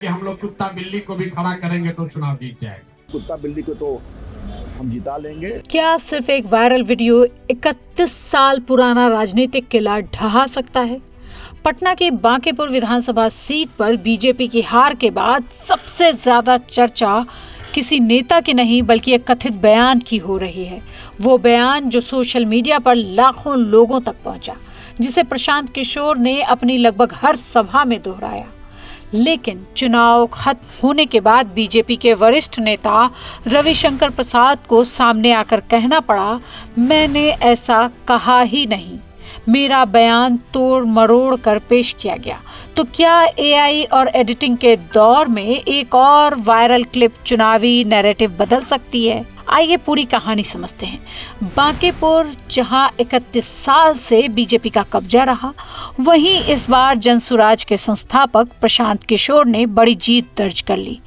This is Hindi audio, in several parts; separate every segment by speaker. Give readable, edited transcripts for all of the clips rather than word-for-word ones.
Speaker 1: कि हम लोग कुत्ता बिल्ली को भी खड़ा करेंगे तो चुनाव जीत जाएगा।
Speaker 2: कुत्ता बिल्ली को तो हम जिता लेंगे।
Speaker 3: क्या सिर्फ एक वायरल वीडियो 31 साल पुराना राजनीतिक किला ढहा सकता है? पटना के बांकेपुर विधानसभा सीट पर बीजेपी की हार के बाद सबसे ज्यादा चर्चा किसी नेता की नहीं बल्कि एक कथित बयान की हो रही है। वो बयान जो सोशल मीडिया पर लाखों लोगों तक पहुंचा, जिसे प्रशांत किशोर ने अपनी लगभग हर सभा में दोहराया। लेकिन चुनाव खत्म होने के बाद बीजेपी के वरिष्ठ नेता रविशंकर प्रसाद को सामने आकर कहना पड़ा, मैंने ऐसा कहा ही नहीं, मेरा बयान तोड़ मरोड़ कर पेश किया गया। तो क्या एआई और एडिटिंग के दौर में एक और वायरल क्लिप चुनावी नैरेटिव बदल सकती है? आइए पूरी कहानी समझते हैं। बांकेपुर जहां 31 साल से बीजेपी का कब्जा रहा, वहीं इस बार जनसुराज के संस्थापक प्रशांत किशोर ने बड़ी जीत दर्ज कर ली।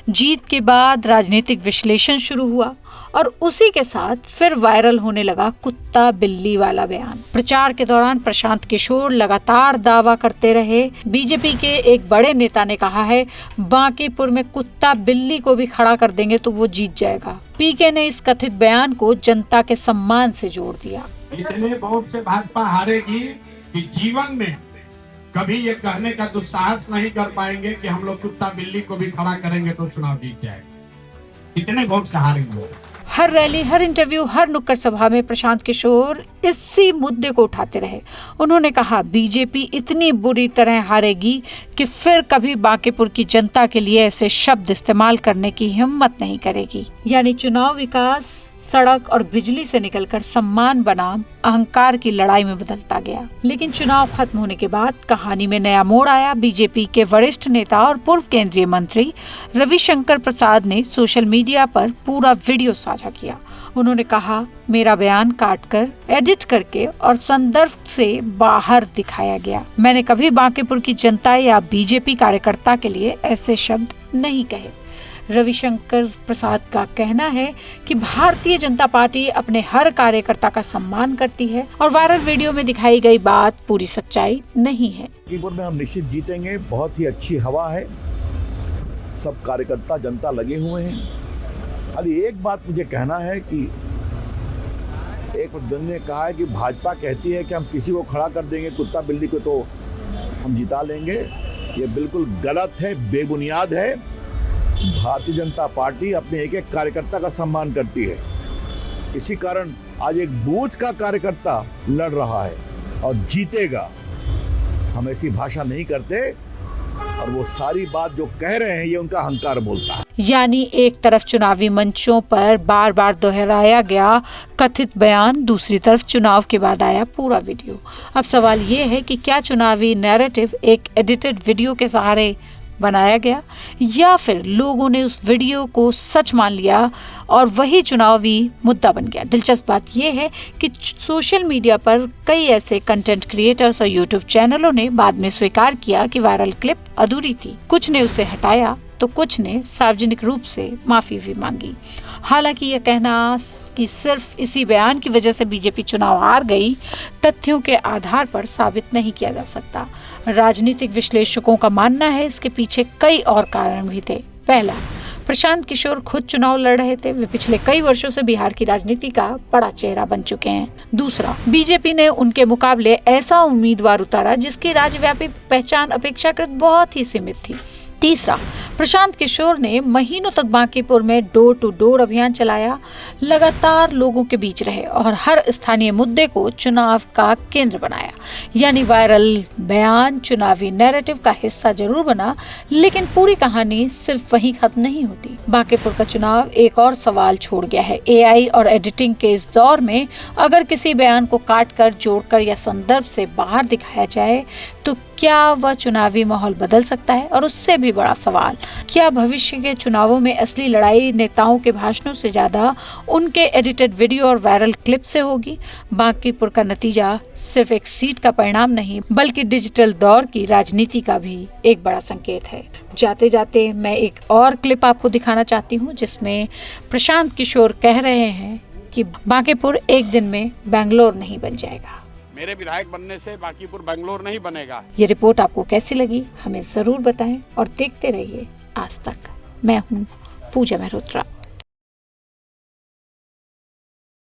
Speaker 3: जीत के बाद राजनीतिक विश्लेषण शुरू हुआ और उसी के साथ फिर वायरल होने लगा कुत्ता बिल्ली वाला बयान। प्रचार के दौरान प्रशांत किशोर लगातार दावा करते रहे। बीजेपी के एक बड़े नेता ने कहा है, बांकेपुर में कुत्ता बिल्ली को भी खड़ा कर देंगे तो वो जीत जाएगा। पीके ने इस कथित बयान को जनता के सम्मान से जोड़ दिया।
Speaker 1: इतने वोट से भाजपा हारेगी कि जीवन में कभी ये कहने का दुस्साहस नहीं कर पाएंगे कि हम लोग कुत्ता बिल्ली को भी खड़ा करेंगे तो चुनाव जीत जाएगा। इतने वोट से हारेंगे।
Speaker 3: हर रैली, हर इंटरव्यू, हर नुक्कड़ सभा में प्रशांत किशोर इसी मुद्दे को उठाते रहे। उन्होंने कहा, बीजेपी इतनी बुरी तरह हारेगी कि फिर कभी बांकेपुर की जनता के लिए ऐसे शब्द इस्तेमाल करने की हिम्मत नहीं करेगी। यानी चुनाव विकास, सड़क और बिजली से निकलकर सम्मान बनाम अहंकार की लड़ाई में बदलता गया। लेकिन चुनाव खत्म होने के बाद कहानी में नया मोड़ आया। बीजेपी के वरिष्ठ नेता और पूर्व केंद्रीय मंत्री रविशंकर प्रसाद ने सोशल मीडिया पर पूरा वीडियो साझा किया। उन्होंने कहा, मेरा बयान काटकर, एडिट करके और संदर्भ से बाहर दिखाया गया। मैंने कभी बांकेपुर की जनता या बीजेपी कार्यकर्ता के लिए ऐसे शब्द नहीं कहे। रविशंकर प्रसाद का कहना है कि भारतीय जनता पार्टी अपने हर कार्यकर्ता का सम्मान करती है और वायरल वीडियो में दिखाई गई बात पूरी सच्चाई नहीं है।
Speaker 2: बांकेपुर में हम निश्चित जीतेंगे। बहुत ही अच्छी हवा है, सब कार्यकर्ता जनता लगे हुए हैं। खाली एक बात मुझे कहना है कि एक प्रतिद्वंदी ने कहा है कि भाजपा कहती है कि हम किसी को खड़ा कर देंगे, कुत्ता बिल्ली को तो हम जिता लेंगे। ये बिल्कुल गलत है, बेबुनियाद है। भारतीय जनता पार्टी अपने एक एक कार्यकर्ता का सम्मान करती है। इसी कारण आज एक बूथ का कार्यकर्ता लड़ रहा है और जीतेगा। हम ऐसी भाषा नहीं करते और वो सारी बात जो कह रहे हैं ये उनका अहंकार बोलता है।
Speaker 3: यानी एक तरफ चुनावी मंचों पर बार बार दोहराया गया कथित बयान, दूसरी तरफ चुनाव के बाद आया पूरा वीडियो। अब सवाल ये है कि क्या चुनावी नैरेटिव एक एडिटेड वीडियो के सहारे बनाया गया या फिर लोगों ने उस वीडियो को सच मान लिया और वही चुनावी मुद्दा बन गया। दिलचस्प बात यह है कि सोशल मीडिया पर कई ऐसे कंटेंट क्रिएटर्स और यूट्यूब चैनलों ने बाद में स्वीकार किया कि वायरल क्लिप अधूरी थी। कुछ ने उसे हटाया तो कुछ ने सार्वजनिक रूप से माफी भी मांगी। हालांकि यह कहना कि सिर्फ इसी बयान की वजह से बीजेपी चुनाव हार गई, तथ्यों के आधार पर साबित नहीं किया जा सकता। राजनीतिक विश्लेषकों का मानना है इसके पीछे कई और कारण भी थे। पहला, प्रशांत किशोर खुद चुनाव लड़ रहे थे। वे पिछले कई वर्षों से बिहार की राजनीति का बड़ा चेहरा बन चुके हैं। दूसरा, बीजेपी ने उनके मुकाबले ऐसा उम्मीदवार उतारा जिसकी राज्यव्यापी पहचान अपेक्षाकृत बहुत ही सीमित थी। तीसरा, प्रशांत किशोर ने महीनों तक बांकेपुर में डोर टू डोर अभियान चलाया, लगातार लोगों के बीच रहे और हर स्थानीय मुद्दे को चुनाव का केंद्र बनाया। यानी वायरल बयान चुनावी नैरेटिव का हिस्सा जरूर बना, लेकिन पूरी कहानी सिर्फ वहीं खत्म नहीं होती। बांकेपुर का चुनाव एक और सवाल छोड़ गया है। एआई और एडिटिंग के इस दौर में अगर किसी बयान को काटकर, जोड़कर या संदर्भ से बाहर दिखाया जाए तो क्या वह चुनावी माहौल बदल सकता है? और उससे भी बड़ा सवाल, क्या भविष्य के चुनावों में असली लड़ाई नेताओं के भाषणों से ज्यादा उनके एडिटेड वीडियो और वायरल क्लिप से होगी? बांकीपुर का नतीजा सिर्फ एक सीट का परिणाम नहीं बल्कि डिजिटल दौर की राजनीति का भी एक बड़ा संकेत है। जाते जाते मैं एक और क्लिप आपको दिखाना चाहती हूँ जिसमें प्रशांत किशोर कह रहे हैं कि बांकीपुर एक दिन में बेंगलोर नहीं बन जाएगा।
Speaker 4: मेरे विधायक बनने से बांकीपुर बेंगलोर नहीं बनेगा।
Speaker 3: ये रिपोर्ट आपको कैसी लगी हमें जरूर बताएं और देखते रहिए आज तक। मैं हूँ पूजा मेहरोत्रा।